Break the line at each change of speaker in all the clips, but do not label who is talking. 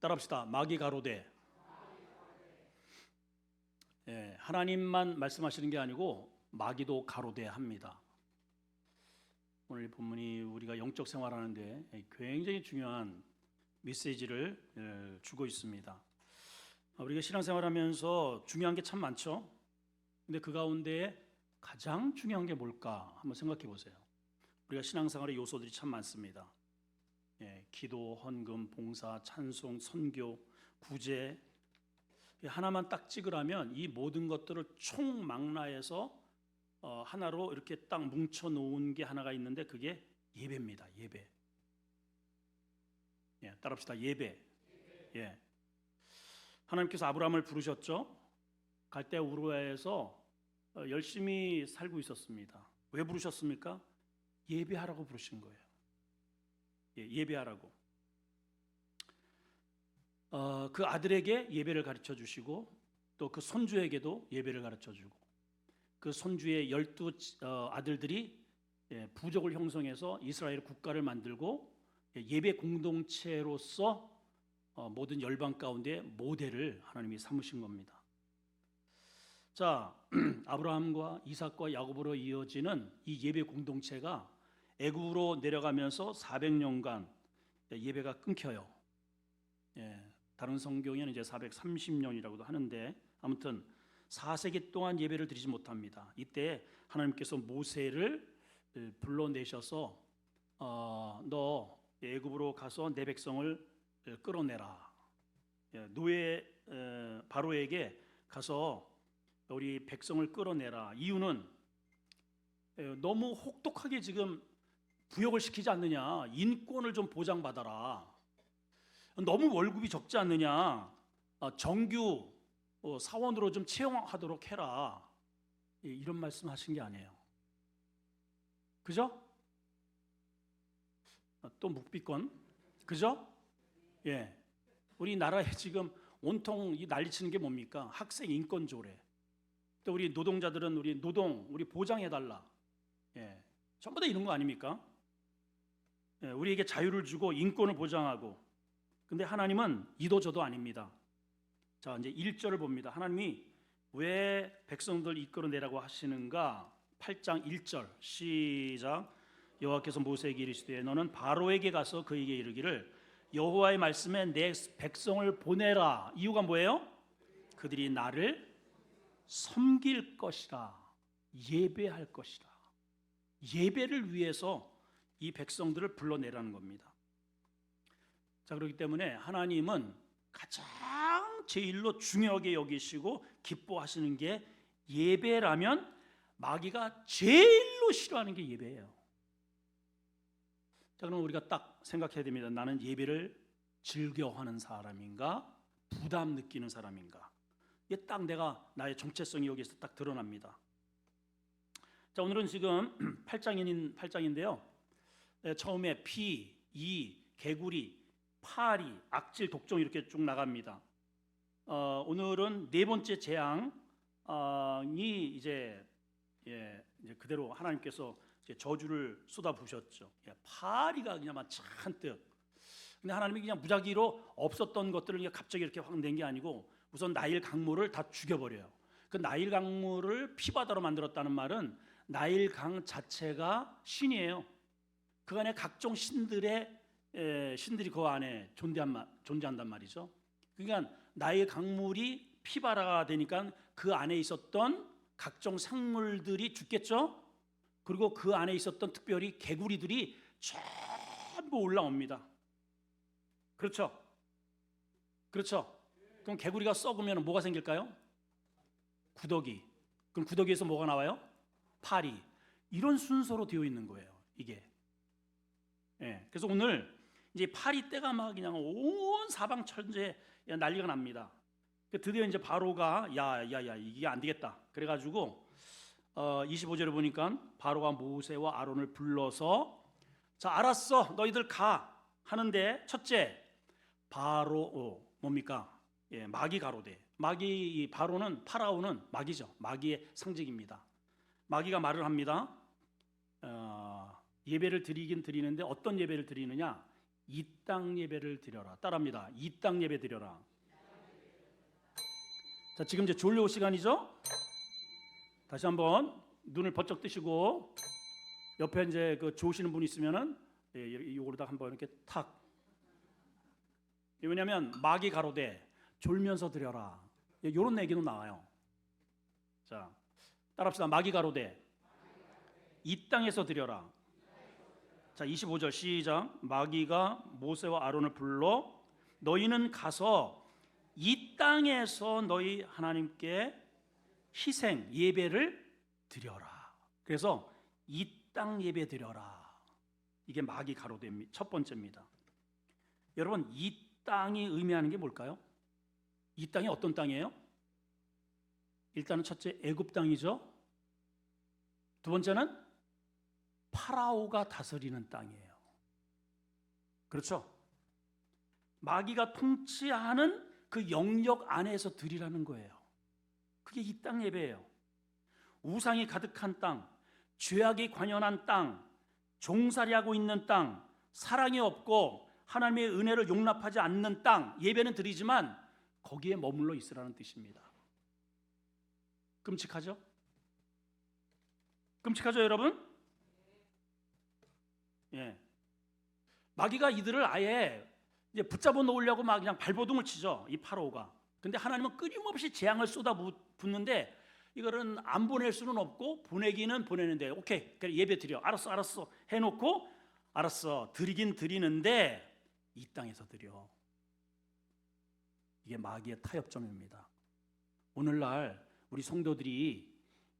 따라합시다. 마귀 가로되. 예, 하나님만 말씀하시는 게 아니고 마귀도 가로되 합니다. 오늘 본문이 우리가 영적 생활하는데 굉장히 중요한 메시지를 주고 있습니다. 우리가 신앙생활하면서 중요한 게 참 많죠. 근데 그 가운데 가장 중요한 게 뭘까 한번 생각해 보세요. 우리가 신앙생활의 요소들이 참 많습니다. 기도, 헌금, 봉사, 찬송, 선교, 구제 하나만 딱 찍으라면 이 모든 것들을 총망라해서 하나로 이렇게 딱 뭉쳐 놓은 게 하나가 있는데 그게 예배입니다. 예배. 따라합시다. 예배. 예. 하나님께서 아브라함을 부르셨죠. 갈대 우르에서 열심히 살고 있었습니다. 왜 부르셨습니까? 예배하라고 부르신 거예요. 예배하라고. 그 아들에게 예배를 가르쳐 주시고 또 그 손주에게도 예배를 가르쳐 주고 그 손주의 12 아들들이 부족을 형성해서 이스라엘 국가를 만들고 예배 공동체로서 모든 열방 가운데 모델을 하나님이 삼으신 겁니다. 자, 아브라함과 이삭과 야곱으로 이어지는 이 예배 공동체가 애굽으로 내려가면서 400년간 예배가 끊겨요. 다른 성경에는 이제 430년이라고도 하는데 아무튼 4세기 동안 예배를 드리지 못합니다. 이때 하나님께서 모세를 불러내셔서 너 애굽으로 가서 내 백성을 끌어내라. 노예 바로에게 가서 우리 백성을 끌어내라. 이유는 너무 혹독하게 지금 부역을 시키지 않느냐. 인권을 좀 보장받아라. 너무 월급이 적지 않느냐. 정규 사원으로 좀 채용하도록 해라. 이런 말씀하신 게 아니에요. 그죠? 또 묵비권. 그죠? 예. 우리나라에 지금 온통 이 난리치는 게 뭡니까? 학생 인권 조례. 또 우리 노동자들은 우리 노동 우리 보장해 달라. 전부 다 이런 거 아닙니까? 우리에게 자유를 주고 인권을 보장하고. 근데 하나님은 이도 저도 아닙니다. 자, 이제 1절을 봅니다. 하나님이 왜 백성들 이끌어내라고 하시는가? 8장 1절 시작. 여호와께서 모세에게 이르시되 너는 바로에게 가서 그에게 이르기를 여호와의 말씀에 내 백성을 보내라. 이유가 뭐예요? 그들이 나를 섬길 것이라. 예배할 것이라. 예배를 위해서 이 백성들을 불러내라는 겁니다. 자, 그렇기 때문에 하나님은 가장 제일로 중요하게 여기시고 기뻐하시는 게 예배라면 마귀가 제일로 싫어하는 게 예배예요. 자, 그럼 우리가 딱 생각해야 됩니다. 나는 예배를 즐겨하는 사람인가? 부담 느끼는 사람인가? 이게 딱 내가 나의 정체성이 여기서 딱 드러납니다. 자, 오늘은 지금 8장인데요. 처음에 피, 이, 개구리, 파리, 악질, 독종 이렇게 쭉 나갑니다. 오늘은 네 번째 재앙이 이제 그대로 하나님께서 이제 저주를 쏟아 부으셨죠. 파리가 그냥 막 잔뜩. 근데 하나님이 그냥 무작위로 없었던 것들을 그냥 갑자기 이렇게 확 낸 게 아니고 우선 나일 강물을 다 죽여버려요. 그 나일 강물을 피바다로 만들었다는 말은 나일 강 자체가 신이에요. 그 안에 각종 신들이 그 안에 존재한단 말이죠. 그러니까 나일 강물이 피바다가 되니까 그 안에 있었던 각종 생물들이 죽겠죠. 그리고 그 안에 있었던 특별히 개구리들이 전부 올라옵니다. 그렇죠? 그렇죠? 그럼 개구리가 썩으면 뭐가 생길까요? 구더기. 그럼 구더기에서 뭐가 나와요? 파리. 이런 순서로 되어 있는 거예요. 이게. 그래서 오늘 이제 파리 때가 막 그냥 온 사방 천지에 난리가 납니다. 드디어 이제 바로가 야 이게 안 되겠다. 그래가지고 25절에 보니까 바로가 모세와 아론을 불러서 자, 알았어, 너희들 가 하는데 첫째 바로 뭡니까? 마귀 가로되. 마귀 바로는 파라오는 마귀죠. 마귀의 상징입니다. 마귀가 말을 합니다. 예배를 드리긴 드리는데 어떤 예배를 드리느냐? 이 땅 예배를 드려라. 따라합니다. 이 땅 예배 드려라. 자, 지금 이제 졸려 시간이죠? 다시 한번 눈을 번쩍 뜨시고 옆에 이제 그 좋으시는 분 있으면은 이거로다 한번 이렇게 탁. 왜냐하면 마귀 가로되 졸면서 드려라. 이런 얘기도 나와요. 자, 따라합시다. 마귀 가로되 이 땅에서 드려라. 자, 25절 시작. 마귀가 모세와 아론을 불러 너희는 가서 이 땅에서 너희 하나님께 희생 예배를 드려라. 그래서 이 땅 예배 드려라. 이게 마귀 가로되 첫 번째입니다. 여러분, 이 땅이 의미하는 게 뭘까요? 이 땅이 어떤 땅이에요? 일단은 첫째 애굽 땅이죠. 두 번째는 파라오가 다스리는 땅이에요. 그렇죠? 마귀가 통치하는 그 영역 안에서 드리라는 거예요. 그게 이 땅 예배예요. 우상이 가득한 땅, 죄악이 관연한 땅, 종살이하고 있는 땅, 사랑이 없고 하나님의 은혜를 용납하지 않는 땅, 예배는 드리지만 거기에 머물러 있으라는 뜻입니다. 끔찍하죠? 끔찍하죠, 여러분? 예. 마귀가 이들을 아예 이제 붙잡아 놓으려고 막 그냥 발버둥을 치죠. 이 파라오가. 근데 하나님은 끊임없이 재앙을 쏟아붓는데 이거는 안 보낼 수는 없고 보내기는 보내는데 오케이, 그래 예배 드려. 알았어 해놓고 알았어 드리긴 드리는데 이 땅에서 드려. 이게 마귀의 타협점입니다. 오늘날 우리 성도들이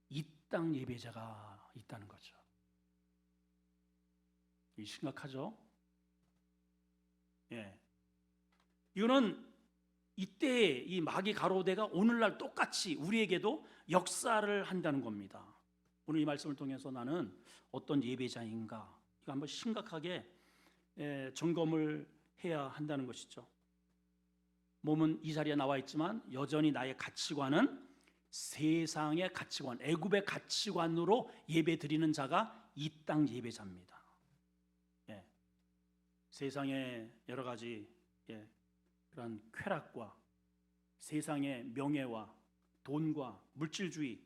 이 땅 예배자가 있다는 거죠. 이 심각하죠? 예. 이거는 이때 이 마귀 가로대가 오늘날 똑같이 우리에게도 역사를 한다는 겁니다. 오늘 이 말씀을 통해서 나는 어떤 예배자인가 이거 한번 심각하게 점검을 해야 한다는 것이죠. 몸은 이 자리에 나와 있지만 여전히 나의 가치관은 세상의 가치관, 애굽의 가치관으로 예배 드리는 자가 이 땅 예배자입니다. 예. 세상의 여러 가지 그런 쾌락과 세상의 명예와 돈과 물질주의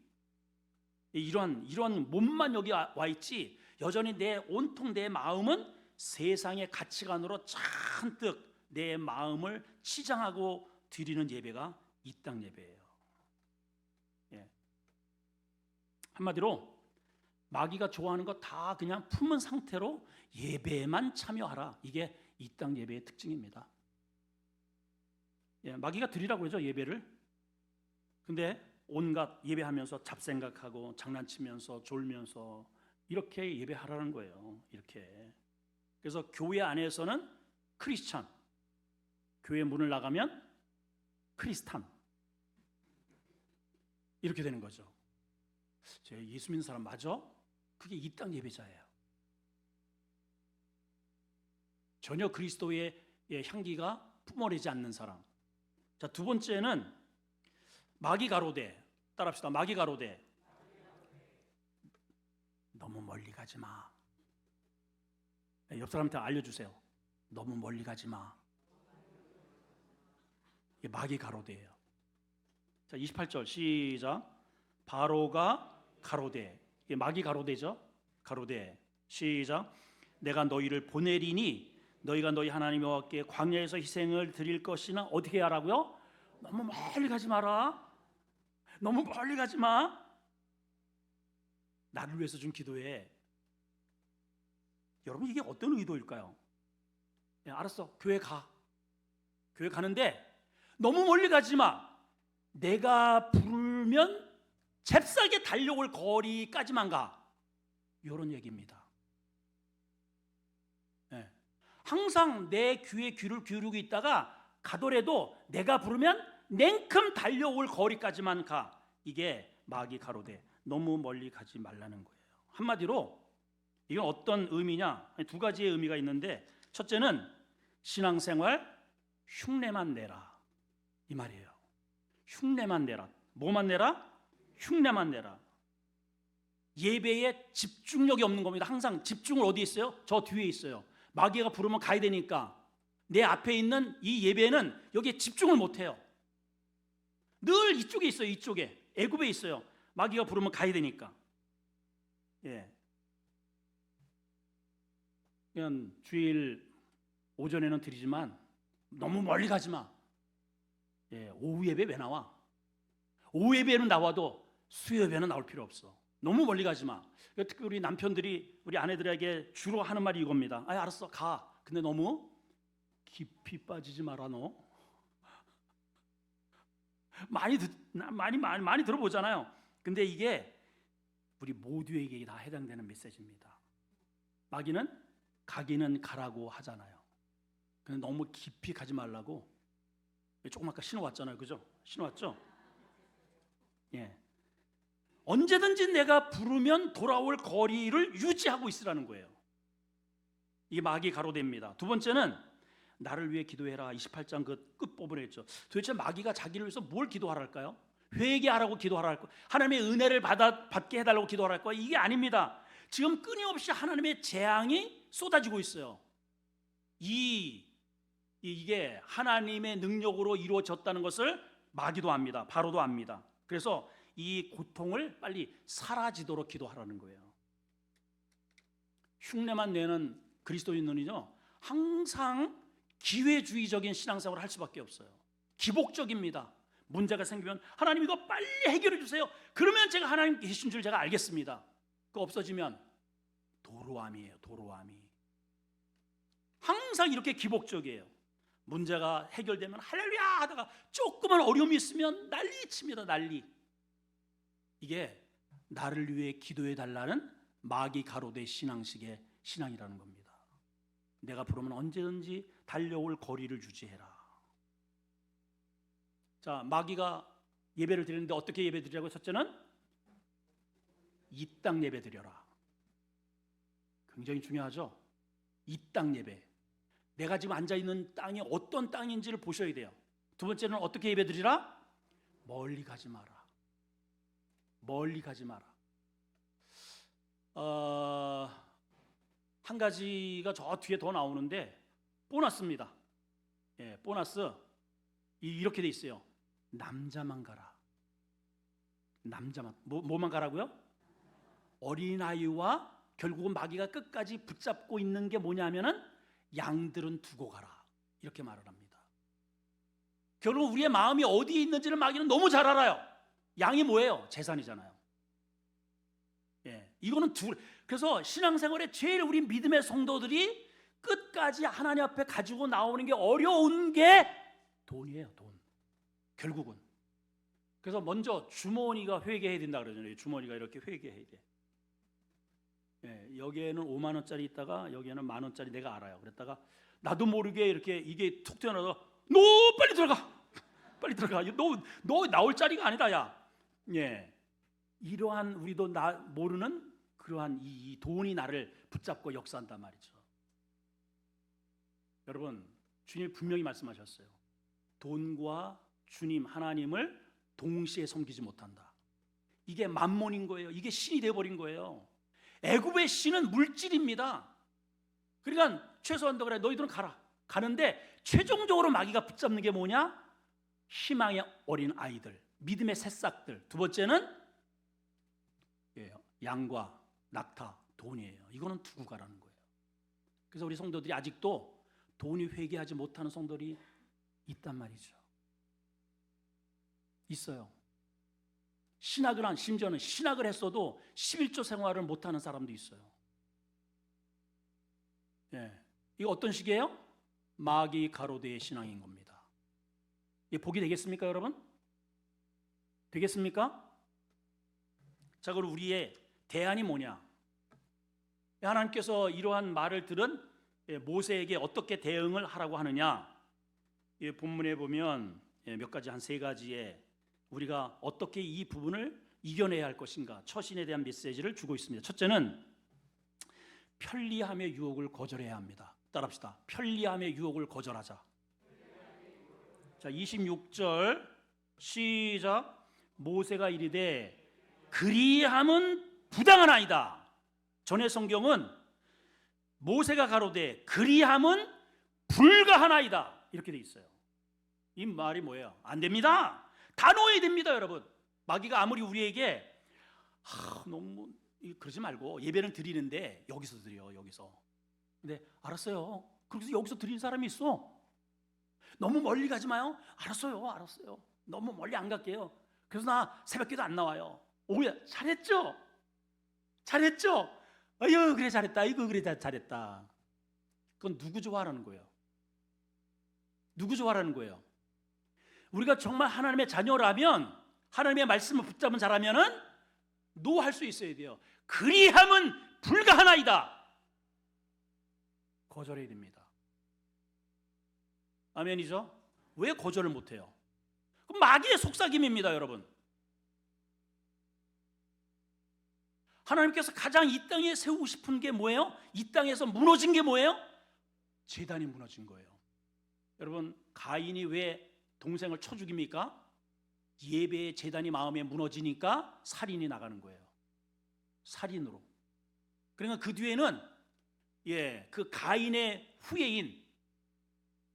이런 몸만 여기 와 있지 여전히 온통 내 마음은 세상의 가치관으로 잔뜩 내 마음을 치장하고 드리는 예배가 이 땅 예배예요. 예. 한마디로 마귀가 좋아하는 거 다 그냥 품은 상태로 예배만 참여하라. 이게 이 땅 예배의 특징입니다. 예, 마귀가 드리라고 그러죠, 예배를. 근데 온갖 예배하면서 잡생각하고 장난치면서 졸면서 이렇게 예배하라는 거예요. 이렇게. 그래서 교회 안에서는 크리스찬, 교회 문을 나가면 크리스탄 이렇게 되는 거죠. 제 예수 믿는 사람 맞아? 그게 이 땅 예배자예요. 전혀 그리스도의 향기가 뿜어내지 않는 사람. 자, 두 번째는 마귀 가로되. 따라합시다. 마귀 가로되. 너무 멀리 가지 마. 옆 사람한테 알려주세요. 너무 멀리 가지 마. 이게 마귀 가로대예요. 자, 28절 시작. 바로가 가로되. 이게 마귀 가로대죠. 가로되. 시작. 내가 너희를 보내리니 너희가 너희 하나님 여호와께 광야에서 희생을 드릴 것이나 어떻게 하라고요? 너무 멀리 가지 마라. 너무 멀리 가지 마. 나를 위해서 좀 기도해. 여러분 이게 어떤 의도일까요? 네, 알았어. 교회 가. 교회 가는데 너무 멀리 가지 마. 내가 부르면 잽싸게 달려올 거리까지만 가. 이런 얘기입니다. 네. 항상 내 귀에 귀를 기울이고 있다가 가더라도 내가 부르면 냉큼 달려올 거리까지만 가. 이게 마귀 가로되. 너무 멀리 가지 말라는 거예요. 한마디로 이건 어떤 의미냐? 두 가지의 의미가 있는데 첫째는 신앙생활 흉내만 내라 이 말이에요. 흉내만 내라. 뭐만 내라? 흉내만 내라. 예배에 집중력이 없는 겁니다. 항상 집중을 어디에 있어요? 저 뒤에 있어요. 마귀가 부르면 가야 되니까 내 앞에 있는 이 예배는 여기에 집중을 못해요. 늘 이쪽에 있어요. 이쪽에 애굽에 있어요. 마귀가 부르면 가야 되니까. 예. 그냥 주일 오전에는 드리지만 너무 멀리 가지 마. 예, 오후 예배 왜 나와? 오후 예배는 나와도 수요 예배는 나올 필요 없어. 너무 멀리 가지 마. 특히 우리 남편들이 우리 아내들에게 주로 하는 말이 이겁니다. 아, 알았어, 가. 근데 너무 깊이 빠지지 마라 너. 많이 들어보잖아요. 근데 이게 우리 모두에게 다 해당되는 메시지입니다. 마귀는 가기는 가라고 하잖아요. 근데 너무 깊이 가지 말라고. 조금 아까 신호 왔잖아요, 그죠? 신호 왔죠? 예. 언제든지 내가 부르면 돌아올 거리를 유지하고 있으라는 거예요. 이게 마귀 가로됩니다. 두 번째는 나를 위해 기도해라. 28장 그 끝부분에 있죠. 도대체 마귀가 자기를 위해서 뭘 기도하랄까요? 회개하라고 기도하랄까요? 하나님의 은혜를 받게 해달라고 기도하랄까요? 이게 아닙니다. 지금 끊임없이 하나님의 재앙이 쏟아지고 있어요. 이게 하나님의 능력으로 이루어졌다는 것을 마귀도 압니다. 바로도 압니다. 그래서 이 고통을 빨리 사라지도록 기도하라는 거예요. 흉내만 내는 그리스도인은요, 항상 기회주의적인 신앙생활을 할 수밖에 없어요. 기복적입니다. 문제가 생기면 하나님 이거 빨리 해결해 주세요. 그러면 제가 하나님 계신 줄 제가 알겠습니다. 그거 없어지면 도로함이에요. 도로함이. 항상 이렇게 기복적이에요. 문제가 해결되면 할렐루야 하다가 조그만 어려움이 있으면 난리칩니다. 난리. 이게 나를 위해 기도해 달라는 마귀 가로대 신앙식의 신앙이라는 겁니다. 내가 부르면 언제든지 달려올 거리를 유지해라. 자, 마귀가 예배를 드리는데 어떻게 예배 드리라고? 첫째는 이 땅 예배 드려라. 굉장히 중요하죠. 이 땅 예배. 내가 지금 앉아있는 땅이 어떤 땅인지를 보셔야 돼요. 두 번째는 어떻게 예배 드리라? 멀리 가지 마라. 멀리 가지 마라. 한 가지가 저 뒤에 더 나오는데 보너스입니다. 예, 보너스 이렇게 돼 있어요. 남자만 가라. 남자만. 뭐만 가라고요? 어린아이와 결국은 마귀가 끝까지 붙잡고 있는 게 뭐냐면은 양들은 두고 가라. 이렇게 말을 합니다. 결국 우리의 마음이 어디에 있는지를 마귀는 너무 잘 알아요. 양이 뭐예요? 재산이잖아요. 예, 이거는 그래서 신앙생활에 제일 우리 믿음의 성도들이 끝까지 하나님 앞에 가지고 나오는 게 어려운 게 돈이에요. 돈. 결국은. 그래서 먼저 주머니가 회개해야 된다 그러잖아요. 주머니가 이렇게 회개해야 돼. 예, 여기에는 5만 원짜리 있다가 여기에는 만 원짜리 내가 알아요. 그랬다가 나도 모르게 이렇게 이게 툭 튀어나와서 너 빨리 들어가. 빨리 들어가. 너 나올 자리가 아니다, 야. 예. 이러한 우리도 모르는 그러한 이 돈이 나를 붙잡고 역사한단 말이죠. 여러분, 주님이 분명히 말씀하셨어요. 돈과 주님 하나님을 동시에 섬기지 못한다. 이게 만몬인 거예요. 이게 신이 되어버린 거예요. 애굽의 신은 물질입니다. 그러니까 최소한도 그래, 너희들은 가라. 가는데 최종적으로 마귀가 붙잡는 게 뭐냐? 희망의 어린 아이들, 믿음의 새싹들. 두 번째는 양과 낙타, 돈이에요. 이거는 두고 가라는 거예요. 그래서 우리 성도들이 아직도 돈이 회개하지 못하는 성도들이 있단 말이죠. 있어요. 심지어는 신학을 했어도 11조 생활을 못하는 사람도 있어요. 예, 이거 어떤 식이에요? 마귀 가로대의 신앙인 겁니다. 이게 복이 되겠습니까, 여러분? 되겠습니까? 자, 그럼 우리의 대안이 뭐냐? 하나님께서 이러한 말을 들은 모세에게 어떻게 대응을 하라고 하느냐? 본문에 보면 몇 가지, 한 세 가지의 우리가 어떻게 이 부분을 이겨내야 할 것인가, 처신에 대한 메시지를 주고 있습니다. 첫째는 편리함의 유혹을 거절해야 합니다. 따라합시다. 편리함의 유혹을 거절하자. 자, 26절 시작. 모세가 이르되 그리함은 부당한 아니다. 전의 성경은 모세가 가로되 그리함은 불가하나이다 이렇게 돼 있어요. 이 말이 뭐예요? 안 됩니다. 다 놓아야 됩니다, 여러분. 마귀가 아무리 우리에게 너무 그러지 말고 예배는 드리는데 여기서 드려, 여기서. 근데 알았어요. 그래서 여기서 드리는 사람이 있어. 너무 멀리 가지 마요. 알았어요. 너무 멀리 안 갈게요. 그래서 나 새벽기도 안 나와요. 오야, 잘했죠? 아유, 그래 잘했다. 이거 그래 잘했다. 그건 누구 좋아하는 거예요? 누구 좋아하는 거예요? 우리가 정말 하나님의 자녀라면, 하나님의 말씀을 붙잡은 자라면은 노할 수 있어야 돼요. 그리함은 불가하나이다. 거절해야 됩니다. 아멘이죠? 왜 거절을 못해요? 그럼 마귀의 속삭임입니다, 여러분. 하나님께서 가장 이 땅에 세우고 싶은 게 뭐예요? 이 땅에서 무너진 게 뭐예요? 제단이 무너진 거예요. 여러분, 가인이 왜 동생을 쳐 죽입니까? 예배의 제단이 마음에 무너지니까 살인이 나가는 거예요. 살인으로. 그러니까 그 뒤에는 그 가인의 후예인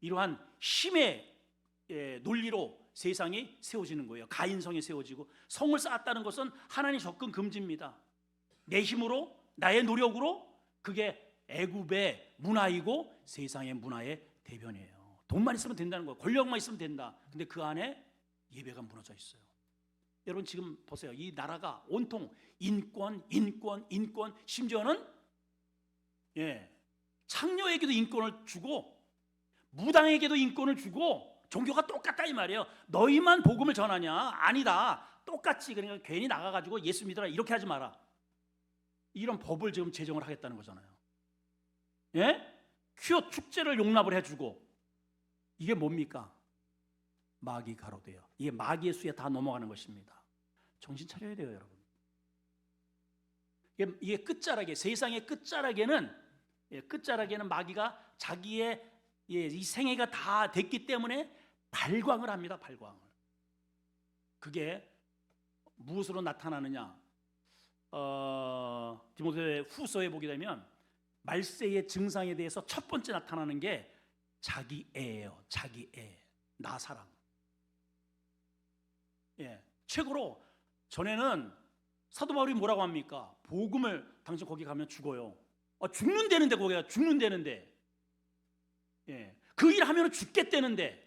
이러한 힘의 논리로 세상이 세워지는 거예요. 가인성이 세워지고, 성을 쌓았다는 것은 하나님 접근 금지입니다. 내 힘으로, 나의 노력으로, 그게 애굽의 문화이고 세상의 문화의 대변이에요. 돈만 있으면 된다는 거예요. 권력만 있으면 된다. 근데 그 안에 예배가 무너져 있어요. 여러분 지금 보세요. 이 나라가 온통 인권, 심지어는 창녀에게도 인권을 주고 무당에게도 인권을 주고, 종교가 똑같다 이 말이에요. 너희만 복음을 전하냐? 아니다. 똑같이. 그러니까 괜히 나가가지고 예수 믿어라 이렇게 하지 마라. 이런 법을 지금 제정을 하겠다는 거잖아요. 퀴어 축제를 용납을 해주고, 이게 뭡니까? 마귀 가로돼요. 이게 마귀의 수에 다 넘어가는 것입니다. 정신 차려야 돼요, 여러분. 이게 끝자락에, 세상의 끝자락에는 마귀가 자기의 이 생애가 다 됐기 때문에 발광을 합니다. 발광을. 그게 무엇으로 나타나느냐? 디모데 후서에 보게 되면 말세의 증상에 대해서 첫 번째 나타나는 게 자기애예요. 자기애, 나 사랑. 최고로 전에는 사도 바울이 뭐라고 합니까? 복음을 당신 거기 가면 죽어요. 죽는다는데, 거기가 죽는다는데, 그 일 하면 죽겠다는데,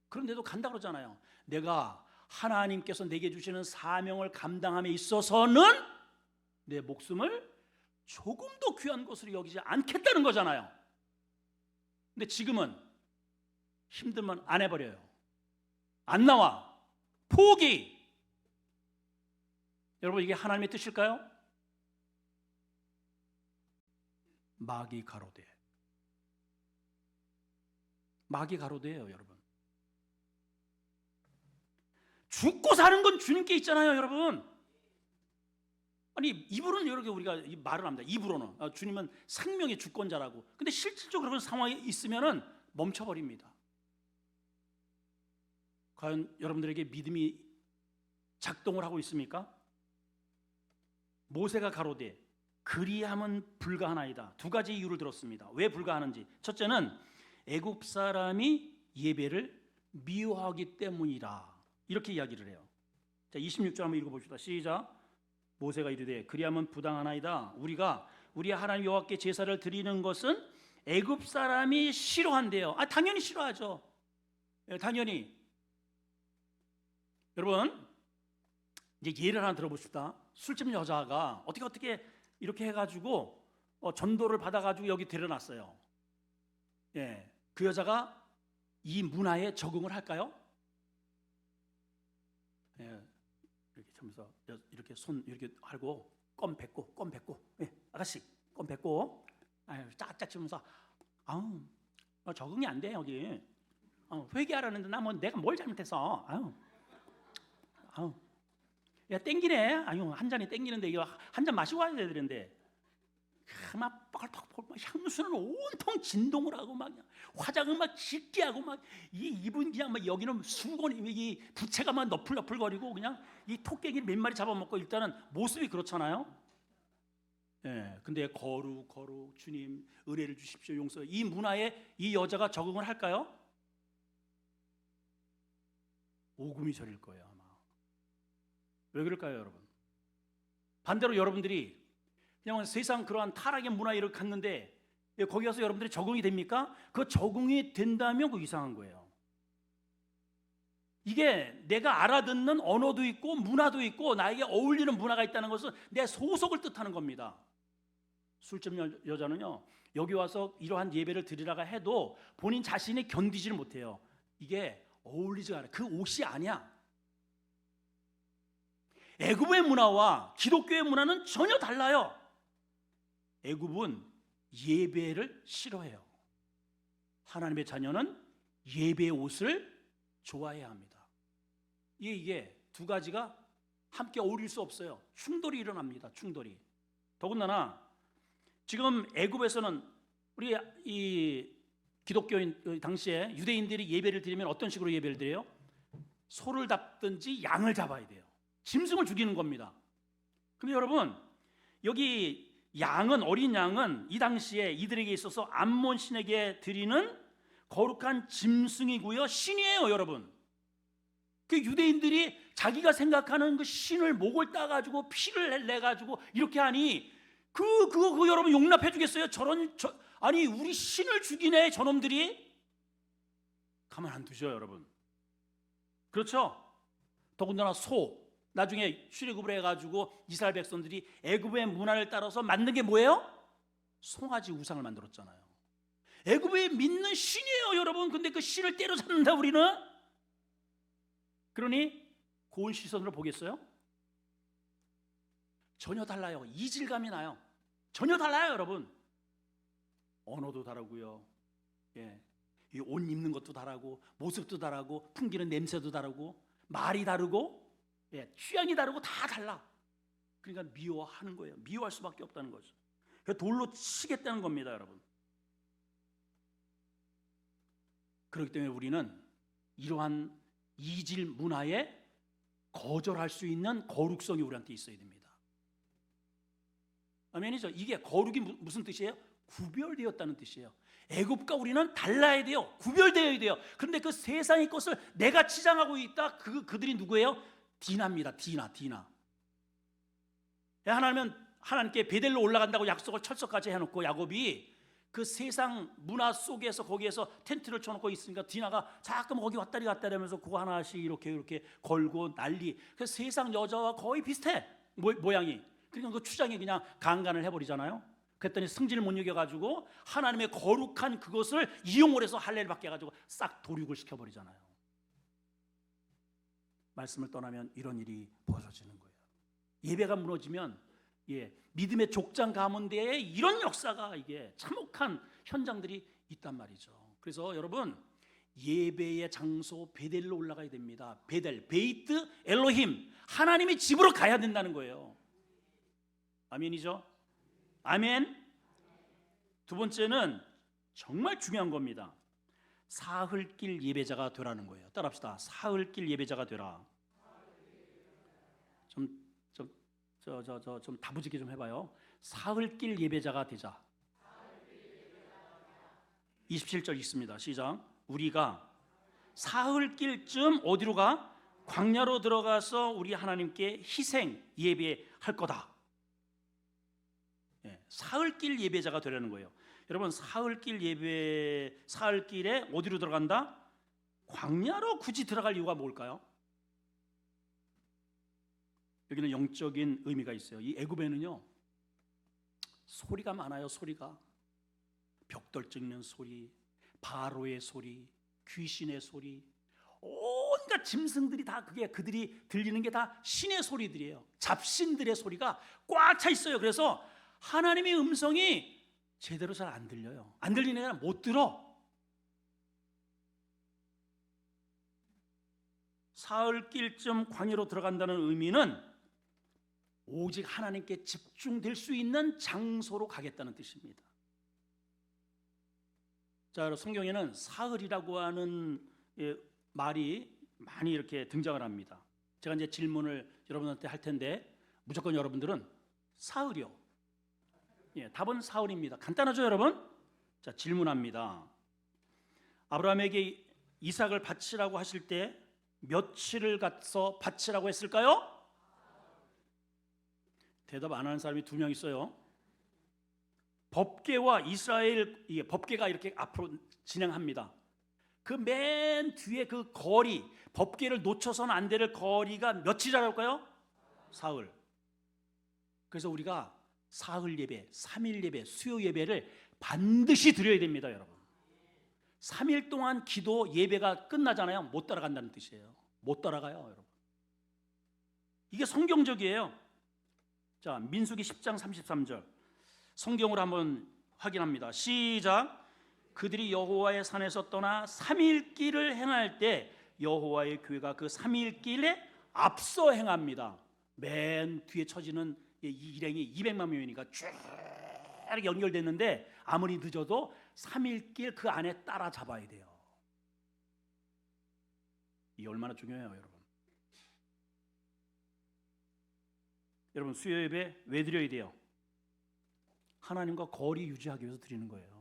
그런데도 간다 그러잖아요. 내가 하나님께서 내게 주시는 사명을 감당함에 있어서는 내 목숨을 조금도 귀한 것으로 여기지 않겠다는 거잖아요. 근데 지금은 힘들면 안 해버려요. 안 나와. 포기. 여러분, 이게 하나님의 뜻일까요? 마귀 가로되. 마귀 가로되예요, 여러분. 죽고 사는 건 주님께 있잖아요, 여러분. 아니, 입으로는 이렇게 우리가 말을 합니다. 입으로는 주님은 생명의 주권자라고. 근데 실질적으로 그런 상황이 있으면은 멈춰버립니다. 과연 여러분들에게 믿음이 작동을 하고 있습니까? 모세가 가로되 그리함은 불가하나이다. 두 가지 이유를 들었습니다. 왜 불가하는지. 첫째는 애굽 사람이 예배를 미워하기 때문이라. 이렇게 이야기를 해요. 자, 26절 한번 읽어봅시다. 시작. 모세가 이르되 그리함은 부당하나이다. 우리가 우리 하나님 여호와께 제사를 드리는 것은 애굽 사람이 싫어한대요. 당연히 싫어하죠. 당연히. 여러분, 이제 예를 하나 들어봅시다. 술집 여자가 어떻게 이렇게 해가지고 전도를 받아가지고 여기 데려놨어요. 그 여자가 이 문화에 적응을 할까요? 이렇게 하면서 이렇게 손 이렇게 하고 껌 뱉고 아가씨 껌 뱉고 짝짝 치면서 적응이 안 돼 여기. 회개하라는데 나 뭐 내가 뭘 잘못했어? 야 땡기네. 한 잔이 땡기는데 이거 한 잔 마시고 와야 되는데. 막 펄펄펄 향수는 온통 진동을 하고 막 화장을 막 짙게 하고 막 이 입은 그냥 막 여기는 수건이 이 부채가 막 너풀너풀거리고 그냥 이 토끼를 몇 마리 잡아먹고 일단은 모습이 그렇잖아요. 예, 근데 거룩 주님 은혜를 주십시오 용서 이 문화에 이 여자가 적응을 할까요? 오금이 저릴 거예요 아마. 왜 그럴까요 여러분? 반대로 여러분들이 그냥 세상 그러한 타락의 문화에 이렇게 갔는데 거기 가서 여러분들이 적응이 됩니까? 그 적응이 된다면 그 이상한 거예요. 이게 내가 알아듣는 언어도 있고 문화도 있고 나에게 어울리는 문화가 있다는 것은 내 소속을 뜻하는 겁니다. 술집 여자는요 여기 와서 이러한 예배를 드리라가 해도 본인 자신이 견디지를 못해요. 이게 어울리지가 않아요. 그 옷이 아니야. 애굽의 문화와 기독교의 문화는 전혀 달라요. 애굽은 예배를 싫어해요. 하나님의 자녀는 예배의 옷을 좋아해야 합니다. 이게 두 가지가 함께 어울릴 수 없어요. 충돌이 일어납니다. 충돌이. 더군다나 지금 애굽에서는 우리 이 기독교인 당시에 유대인들이 예배를 드리면 어떤 식으로 예배를 드려요? 소를 잡든지 양을 잡아야 돼요. 짐승을 죽이는 겁니다. 그런데 여러분 여기 양은 어린 양은 이 당시에 이들에게 있어서 암몬 신에게 드리는 거룩한 짐승이고요 신이에요 여러분. 그 유대인들이 자기가 생각하는 그 신을 목을 따가지고 피를 내가지고 이렇게 하니 그거 여러분 용납해 주겠어요? 아니 우리 신을 죽이네 저놈들이. 가만 안 두죠 여러분. 그렇죠? 더군다나 소 나중에 출애굽을 해가지고 이스라엘 백성들이 애굽의 문화를 따라서 만든 게 뭐예요? 송아지 우상을 만들었잖아요. 애굽에 믿는 신이에요 여러분. 근데 그 신을 때려잡는다 우리는. 그러니 고운 시선으로 보겠어요? 전혀 달라요. 이질감이 나요. 전혀 달라요 여러분. 언어도 다르고요. 예, 이 옷 입는 것도 다르고 모습도 다르고 풍기는 냄새도 다르고 말이 다르고 예, 취향이 다르고 다 달라. 그러니까 미워하는 거예요. 미워할 수밖에 없다는 거죠. 그래서 돌로 치겠다는 겁니다 여러분. 그렇기 때문에 우리는 이러한 이질 문화에 거절할 수 있는 거룩성이 우리한테 있어야 됩니다. 아멘이죠. 이게 거룩이 무슨 뜻이에요? 구별되었다는 뜻이에요. 애굽과 우리는 달라야 돼요. 구별되어야 돼요. 그런데 그 세상의 것을 내가 치장하고 있다. 그들이 누구예요? 디나입니다. 디나. 하나님께 베델로 올라간다고 약속을 철석까지 해놓고 야곱이 그 세상 문화 속에서 거기에서 텐트를 쳐놓고 있으니까 디나가 자꾸 거기 왔다리 갔다리 하면서 그거 하나씩 이렇게 걸고 난리. 그 세상 여자와 거의 비슷해 모양이. 그러니까 그 추장이 그냥 강간을 해버리잖아요. 그랬더니 승질을 못 이겨가지고 하나님의 거룩한 그것을 이용을 해서 할례를 받게 해가지고 싹 도륙을 시켜버리잖아요. 말씀을 떠나면 이런 일이 벌어지는 거예요. 예배가 무너지면 믿음의 족장 가운데에 이런 역사가 이게 참혹한 현장들이 있단 말이죠. 그래서 여러분 예배의 장소 베델로 올라가야 됩니다. 베델, 베이트 엘로힘, 하나님의 집으로 가야 된다는 거예요. 아멘이죠? 아멘. 두 번째는 정말 중요한 겁니다. 사흘길 예배자가 되라는 거예요. 따라합시다. 사흘길 예배자가 되라. 좀 다부지게 좀 해봐요. 사흘길 예배자가 되자. 27절 있습니다. 시작. 우리가 사흘길쯤 어디로 가? 광야로 들어가서 우리 하나님께 희생 예배할 거다. 사흘길 예배자가 되라는 거예요. 여러분 사흘길에 어디로 들어간다? 광야로 굳이 들어갈 이유가 뭘까요? 여기는 영적인 의미가 있어요. 이 애굽에는요 소리가 많아요. 소리가 벽돌 찍는 소리, 바로의 소리, 귀신의 소리, 온갖 짐승들이 다 그들이 들리는 게 다 신의 소리들이에요. 잡신들의 소리가 꽉 차 있어요. 그래서 하나님의 음성이 제대로 잘 안 들려요. 안 들리는 게 아니라 못 들어. 사흘길쯤 광야로 들어간다는 의미는 오직 하나님께 집중될 수 있는 장소로 가겠다는 뜻입니다. 자, 성경에는 사흘이라고 하는 말이 많이 이렇게 등장을 합니다. 제가 이제 질문을 여러분한테 할 텐데 무조건 여러분들은 사흘이요. 답은 사울입니다. 간단하죠, 여러분? 자, 질문합니다. 아브라함에게 이삭을 바치라고 하실 때 며칠을 가서 바치라고 했을까요? 대답 안 하는 사람이 2명 있어요. 법궤와 이스라엘 법궤가 이렇게 앞으로 진행합니다. 그 맨 뒤에 그 거리, 법궤를 놓쳐서는 안 될 거리가 며칠이랄까요? 사흘. 그래서 우리가 사흘 예배, 3일 예배, 수요 예배를 반드시 드려야 됩니다, 여러분. 3일 동안 기도 예배가 끝나잖아요. 못 따라간다는 뜻이에요. 못 따라가요, 여러분. 이게 성경적이에요. 자, 민수기 10장 33절 성경으로 한번 확인합니다. 시작. 그들이 여호와의 산에서 떠나 3일 길을 행할 때 여호와의 교회가 그 3일 길에 앞서 행합니다. 맨 뒤에 처지는 이 일행이 200만 명이니까 쭉 연결됐는데 아무리 늦어도 3일 길 그 안에 따라잡아야 돼요. 이게 얼마나 중요해요, 여러분. 여러분, 수요 예배 왜 드려야 돼요? 하나님과 거리 유지하기 위해서 드리는 거예요.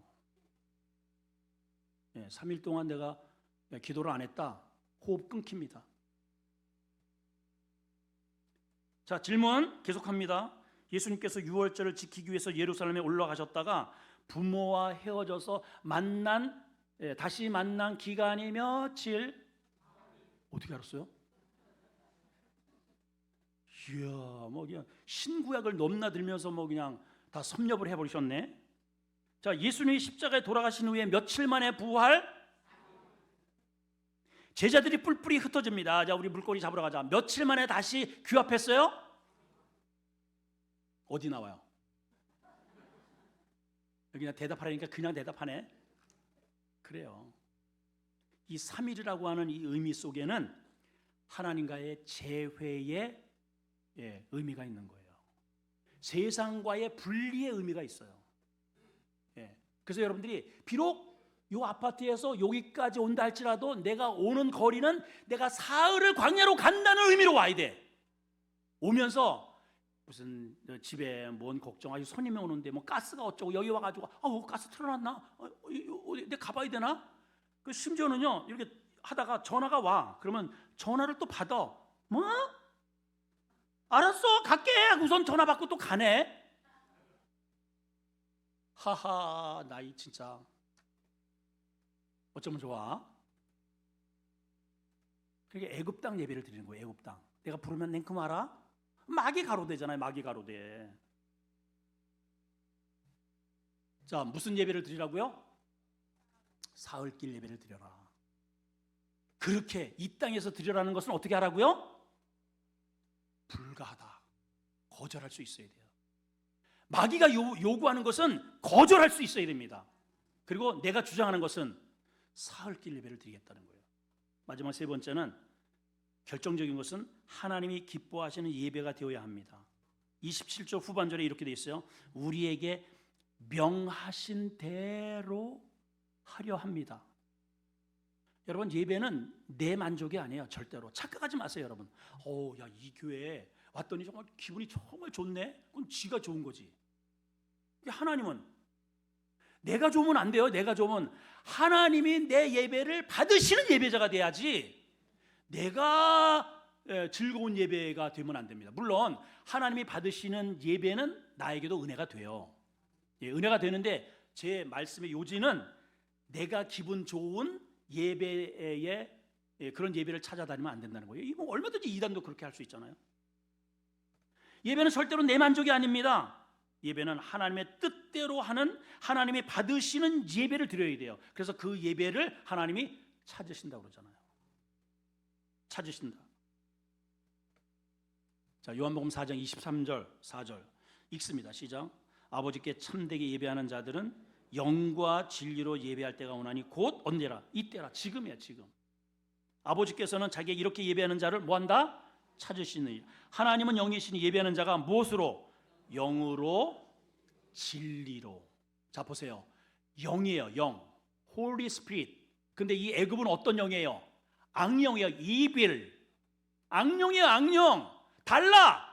3일 동안 내가 기도를 안 했다, 호흡 끊깁니다. 자, 질문 계속합니다. 예수님께서 유월절을 지키기 위해서 예루살렘에 올라가셨다가 부모와 헤어져서 다시 만난 기간이 며칠? 어떻게 알았어요? 이야, 뭐 그냥 신구약을 넘나들면서 뭐 그냥 다 섭렵을 해버리셨네. 자, 예수님이 십자가에 돌아가신 후에 며칠 만에 부활? 제자들이 뿔뿔이 흩어집니다. 자, 우리 물고기 잡으러 가자. 며칠 만에 다시 귀합했어요? 어디 나와요? 여기 그냥 대답하라니까 그냥 대답하네. 그래요. 이 3일이라고 하는 이 의미 속에는 하나님과의 재회의 의미가 있는 거예요. 세상과의 분리의 의미가 있어요. 그래서 여러분들이 비록 이 아파트에서 여기까지 온다 할지라도 내가 오는 거리는 내가 사흘을 광야로 간다는 의미로 와야 돼. 오면서 무슨 집에 뭔 걱정하지, 손님이 오는데 뭐 가스가 어쩌고 여기 와가지고 가스 틀어놨나? 내가 가봐야 되나? 그 심지어는요 이렇게 하다가 전화가 와. 그러면 전화를 또 받아. 뭐? 알았어, 갈게. 우선 전화 받고 또 가네. 하하, 나이 진짜 어쩌면 좋아. 그게 애굽당 예배를 드리는 거예요. 애굽당. 내가 부르면 냉큼 알아? 마귀 가로대잖아요. 마귀 가로대. 자, 무슨 예배를 드리라고요? 사흘길 예배를 드려라. 그렇게 이 땅에서 드려라는 것은 어떻게 하라고요? 불가하다. 거절할 수 있어야 돼요. 마귀가 요구하는 것은 거절할 수 있어야 됩니다. 그리고 내가 주장하는 것은 사흘길 예배를 드리겠다는 거예요. 마지막 세 번째는 결정적인 것은 하나님이 기뻐하시는 예배가 되어야 합니다. 27절 후반절에 이렇게 되어 있어요. 우리에게 명하신 대로 하려 합니다. 여러분, 예배는 내 만족이 아니에요. 절대로 착각하지 마세요, 여러분. 야, 이 교회에 왔더니 정말 기분이 정말 좋네. 그건 지가 좋은 거지. 하나님은 내가 좋으면 안 돼요. 내가 좋으면 하나님이 내 예배를 받으시는 예배자가 돼야지 내가 즐거운 예배가 되면 안 됩니다. 물론 하나님이 받으시는 예배는 나에게도 은혜가 돼요. 은혜가 되는데 제 말씀의 요지는 내가 기분 좋은 예배에 그런 예배를 찾아다니면 안 된다는 거예요. 이거 얼마든지 이단도 그렇게 할 수 있잖아요. 예배는 절대로 내 만족이 아닙니다. 예배는 하나님의 뜻대로 하는, 하나님이 받으시는 예배를 드려야 돼요. 그래서 그 예배를 하나님이 찾으신다고 그러잖아요. 찾으신다. 자, 요한복음 4장 23절 4절 읽습니다. 시작. 아버지께 참되게 예배하는 자들은 영과 진리로 예배할 때가 오나니 곧 언제라? 이때라. 지금이야, 지금. 아버지께서는 자기에게 이렇게 예배하는 자를 뭐한다? 찾으시느니. 하나님은 영이시니 예배하는 자가 무엇으로? 영으로 진리로. 자, 보세요. 영이에요. 영. Holy Spirit. 근데 이 애굽은 어떤 영이에요? 악령이에요. 이빌. 악령이에요. 악령. 달라.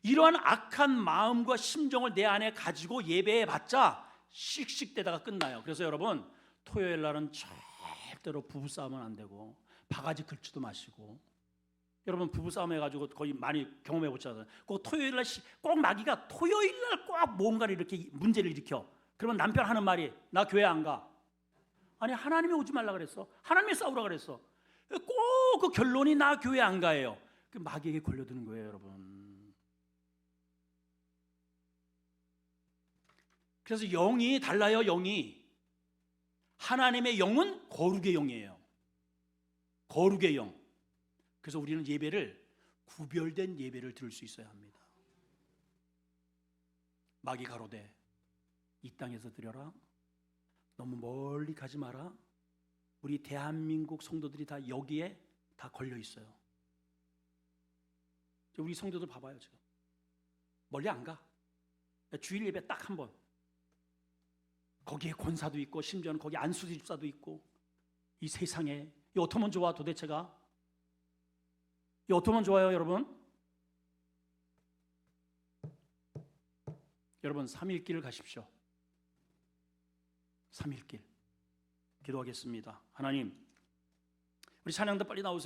이러한 악한 마음과 심정을 내 안에 가지고 예배해봤자 씩씩대다가 끝나요. 그래서 여러분, 토요일 날은 절대로 부부싸움은 안 되고 바가지 긁지도 마시고. 여러분, 부부싸움 해가지고 거의 많이 경험해보셨잖아요. 그 토요일 날 꼭 마귀가 토요일 날 꼭 뭔가를 이렇게 문제를 일으켜. 그러면 남편 하는 말이, 나 교회 안 가. 아니, 하나님이 오지 말라 그랬어. 하나님이 싸우라 그랬어. 꼭 그 결론이 나 교회 안 가예요. 그 마귀에게 걸려드는 거예요, 여러분. 그래서 영이 달라요. 영이, 하나님의 영은 거룩의 영이에요. 거룩의 영. 그래서 우리는 예배를 구별된 예배를 드릴 수 있어야 합니다. 마귀 가로되 이 땅에서 드려라. 너무 멀리 가지 마라. 우리 대한민국 성도들이 다 여기에 다 걸려 있어요. 우리 성도들 봐봐요. 지금 멀리 안 가. 주일 예배 딱 한 번. 거기에 권사도 있고 심지어는 거기 안수지 집사도 있고. 이 세상에 이 어떠면 좋아 도대체가? 이 어떠면 좋아요, 여러분? 여러분, 3일길 가십시오. 3일길 기도하겠습니다. 하나님, 우리 찬양도 빨리 나오세요.